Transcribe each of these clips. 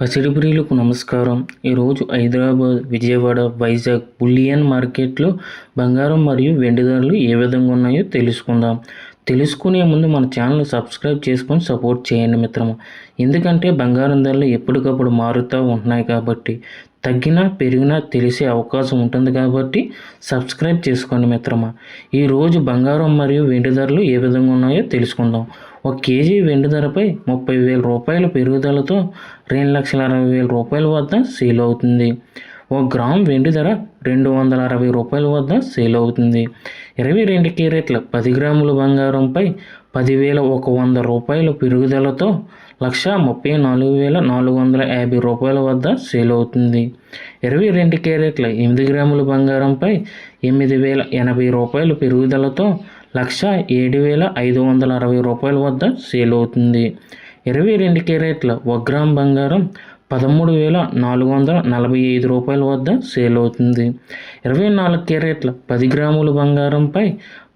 పసిడి ప్రియులకు నమస్కారం. ఈరోజు హైదరాబాద్, విజయవాడ, వైజాగ్ బులియన్ మార్కెట్లో బంగారం మరియు వెండి ధరలు ఏ విధంగా ఉన్నాయో తెలుసుకుందాం. తెలుసుకునే ముందు మన ఛానల్ సబ్స్క్రైబ్ చేసుకొని సపోర్ట్ చేయండి మిత్రమా. ఎందుకంటే బంగారం ధరలు ఎప్పటికప్పుడు మారుతూ ఉంటున్నాయి కాబట్టి తగ్గినా పెరిగినా తెలిసే అవకాశం ఉంటుంది కాబట్టి సబ్స్క్రైబ్ చేసుకోండి మిత్రమా. ఈరోజు బంగారం మరియు వెండి ధరలు ఏ విధంగా ఉన్నాయో తెలుసుకుందాం. 1 కేజీ వెండి ధరపై 30,000 రూపాయల పెరుగుదలతో 2,60,000 రూపాయల వద్ద సేల్ అవుతుంది. 1 గ్రామ్ వెండి ధర 260 రూపాయల వద్ద సేల్ అవుతుంది. 22 క్యారెట్ల 10 గ్రాముల బంగారంపై 10,100 రూపాయల పెరుగుదలతో 1,34,450 రూపాయల వద్ద సేల్ అవుతుంది. 22 క్యారెట్ల 8 గ్రాముల బంగారంపై 8,080 రూపాయల పెరుగుదలతో 1,07,560 రూపాయల వద్ద సేల్ అవుతుంది. 22 క్యారెట్ల 1 గ్రామ్ బంగారం 13,445 రూపాయల వద్ద సేల్ అవుతుంది. 24 క్యారెట్ల 10 గ్రాముల బంగారంపై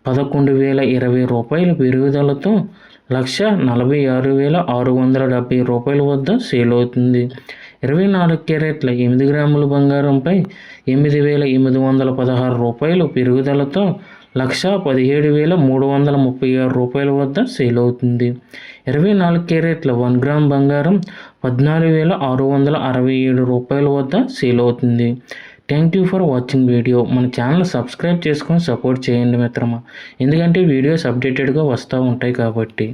11,020 రూపాయల పెరుగుదలతో 1,46,670 రూపాయల వద్ద సేల్ అవుతుంది. 24 క్యారెట్ల 8 గ్రాముల బంగారంపై 8,816 రూపాయల పెరుగుదలతో 1,17,336 రూపాయల వద్ద సేల్ అవుతుంది. 24 క్యారెట్ల 1 గ్రామ్ బంగారం 14,667 రూపాయల వద్ద సేల్ అవుతుంది. Thank you for watching video. మన ఛానల్ సబ్స్క్రైబ్ చేసుకొని సపోర్ట్ చేయండి మిత్రమా. ఎందుకంటే వీడియోస్ అప్డేటెడ్గా వస్తూ ఉంటాయి కాబట్టి.